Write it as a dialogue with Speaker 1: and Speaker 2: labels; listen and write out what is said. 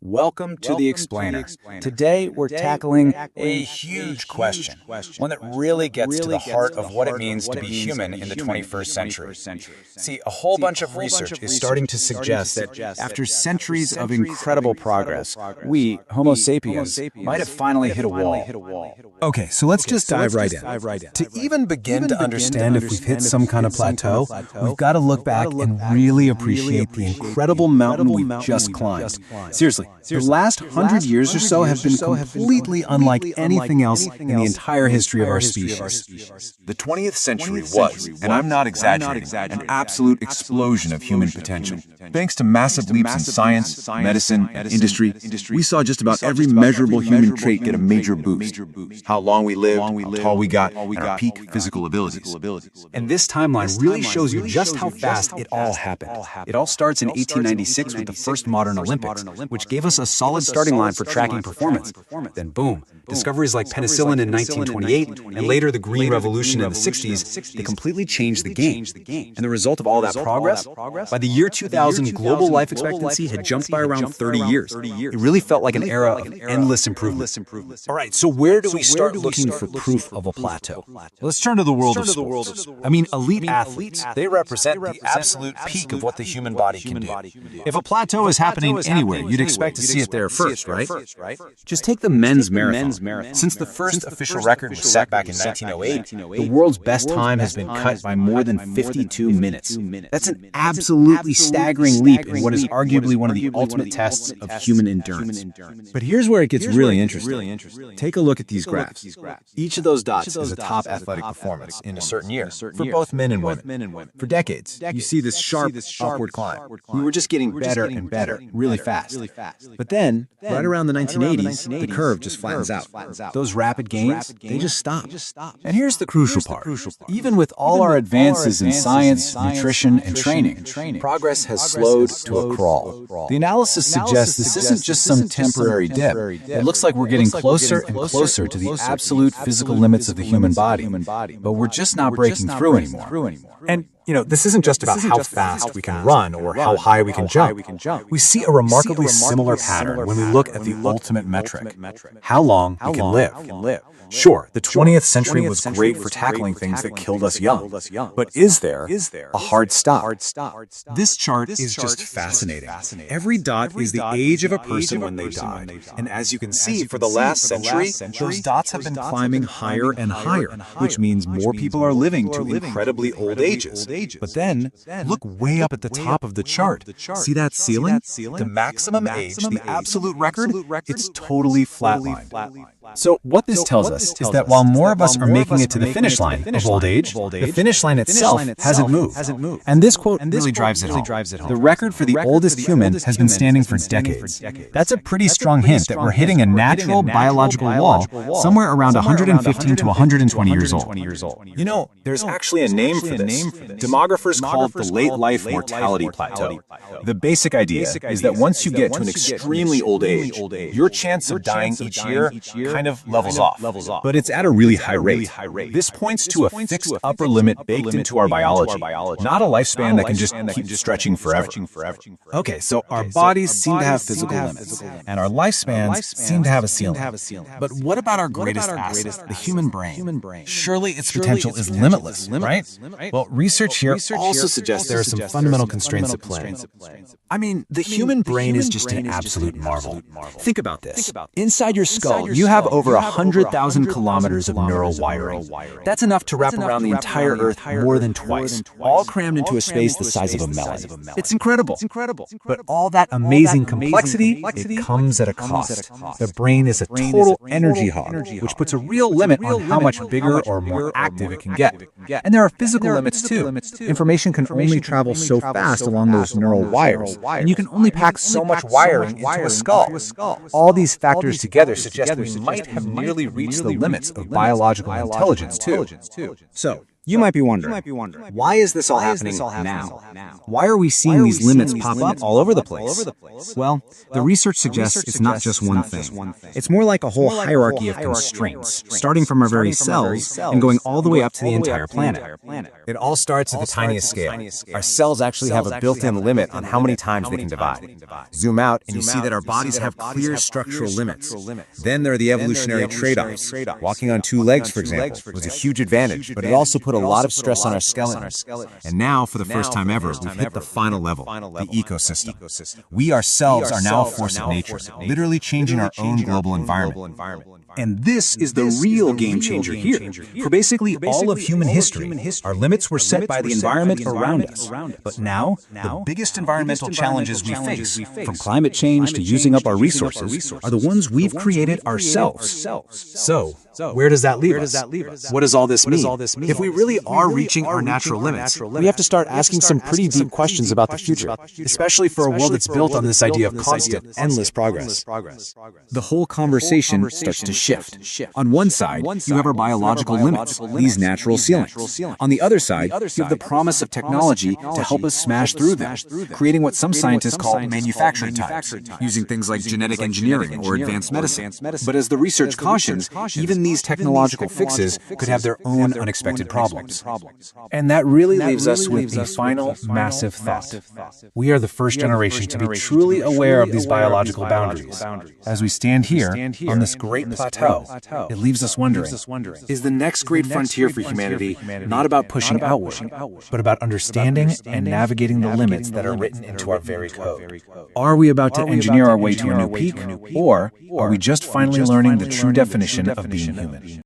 Speaker 1: Welcome to The Explainer. Today we're tackling a huge question, one that really gets to the heart of what it means to be human in the 21st century. See, a whole bunch of research is starting to suggest that after centuries of incredible progress, we, Homo sapiens, might have finally hit a wall.
Speaker 2: Okay, so let's just dive right in. To even begin to understand if we've hit some kind of plateau, we've got to look back and really appreciate the incredible mountain we've just climbed. Seriously, the last 100 years or so have been completely unlike anything else in the entire history of our species.
Speaker 3: The 20th century was, and I'm not exaggerating, an absolute explosion of human potential. Thanks to massive leaps in science, medicine, and industry, we saw just about every measurable human trait get a major boost. How long we lived, how tall we got, and our peak physical abilities.
Speaker 1: And this timeline really shows you just how fast it all happened. It all starts in 1896 with the first modern Olympics, which gave us a solid starting line for tracking performance. Then boom, discoveries like penicillin in 1928, and later the Green Revolution in the 60s, they completely changed the game. And the result of all that progress? By the year 2000, global life expectancy had jumped by around 30 years. It really felt like an era of endless improvement.
Speaker 2: All right, so where do we start looking for proof of a plateau? Let's turn to the world of sports. I mean, elite athletes, they represent the absolute peak of what the human body can do. If a plateau is happening anywhere, you'd expect to see it there first, right?
Speaker 1: Just take the men's marathon. Since the first official record was set back in 1908, the world's best time has been cut by more than 52 minutes. That's an absolutely staggering leap in what is arguably one of the ultimate tests of human endurance. But here's where it gets really interesting. Take a look at these graphs. Each of those dots is a top athletic performance in a certain year for both men and women. For decades, you see this sharp upward climb. We were just getting better and better, really fast. But then, right around the 1980s, the curve just flattens out. Those rapid gains, they just stop.
Speaker 2: And here's the crucial part. Even with all our advances in science, nutrition, and training, progress has slowed to a crawl. The analysis suggests this isn't just some temporary dip. It looks like we're getting closer and closer to the absolute physical limits of the human body, but we're just not breaking through anymore.
Speaker 4: And, this isn't just about how fast we can run or how high we can jump. We see a remarkably similar pattern when we look at the ultimate metric, how long we can live. Sure, the 20th century was great for tackling things that killed us young, but is there a hard stop?
Speaker 2: This chart is just fascinating. Every dot is the age of a person when they died. And as you can see, for the last century, those dots have been climbing higher and higher, which means more people are living to incredibly old ages. But then, look way up at the top of the chart. See that ceiling? The maximum age, the absolute record, it's totally flatlined.
Speaker 4: So what this tells us is that while more of us are making it to the finish line of old age, the finish line itself hasn't moved. And this quote really drives it home. The record for the oldest human has been standing for decades. That's a pretty strong hint that we're hitting a natural biological wall somewhere around 115 to 120 years old.
Speaker 2: There's actually a name for this. Demographers call it the late life mortality plateau. The basic idea is that once you get to an extremely old age, your chance of dying each year kind of levels off, but it's at a really high rate. This points to a fixed upper limit baked into our biology, not a lifespan that can just keep stretching forever. Okay, so our bodies seem to have physical limits, and our lifespans seem to have a ceiling. But what about our greatest asset, the human brain? Surely its potential is limitless, right? Well, research here also suggests there are some fundamental constraints at play.
Speaker 4: I mean, the human brain is just an absolute marvel. Think about this. Inside your skull, you have over 100,000 kilometers of neural wiring. That's enough to wrap around the entire Earth more than twice, all crammed into a space the size of a melon. It's incredible. But all that amazing complexity, it comes at a cost. The brain is a total energy hog, which puts a real limit on how much bigger or more active it can get. And there are physical limits too. Information can only travel so fast along those neural wires, and you can only pack so much wiring into a skull. All these factors together suggest we might have nearly reached the limits of biological intelligence too.
Speaker 2: So,
Speaker 1: You might be wondering, why is this all happening now? Why are we seeing these limits pop up all over the place? Well, the research suggests it's not just one thing. It's more like a whole hierarchy of constraints, starting from our very cells and going all the way up to the entire planet.
Speaker 2: It all starts at the tiniest scale. Our cells actually have a built-in limit on how many times they can divide. Zoom out and you see that our bodies have clear structural limits. Then there are the evolutionary trade-offs. Walking on two legs, for example, was a huge advantage, but it also put a lot of stress on our skeletons. And now, for the first time ever, we've hit the final level, the ecosystem. We ourselves are now a force of nature, literally changing our own global environment.
Speaker 1: And this is the real game changer here. For basically all of human history, our limits were set by the environment around us. But now, the biggest environmental challenges we face, from climate change to using up our resources, are the ones we've created ourselves.
Speaker 4: So, where does that leave us? What does all this mean? If we really are reaching our natural limits, we have to start asking some pretty deep questions about the future, especially for a world that's built on this idea of constant, endless progress.
Speaker 1: The whole conversation starts to shift. On one side, you have our biological limits, these natural ceilings. On the other side, you have the promise of technology to help us smash through them, creating what some scientists call manufacturing types, using things like genetic engineering or advanced medicine. But as the research cautions, even these technological fixes could have their own unexpected problems.
Speaker 4: And that really leaves us with a final massive thought. We are the first generation to be truly aware of these biological boundaries. As we stand here on this Great Plateau, it leaves us wondering, is the next great frontier for humanity not about pushing outward, but about understanding and navigating the limits that are written into our very code?
Speaker 2: Are we about to engineer our way to a new peak, or are we just finally learning the true definition of being human?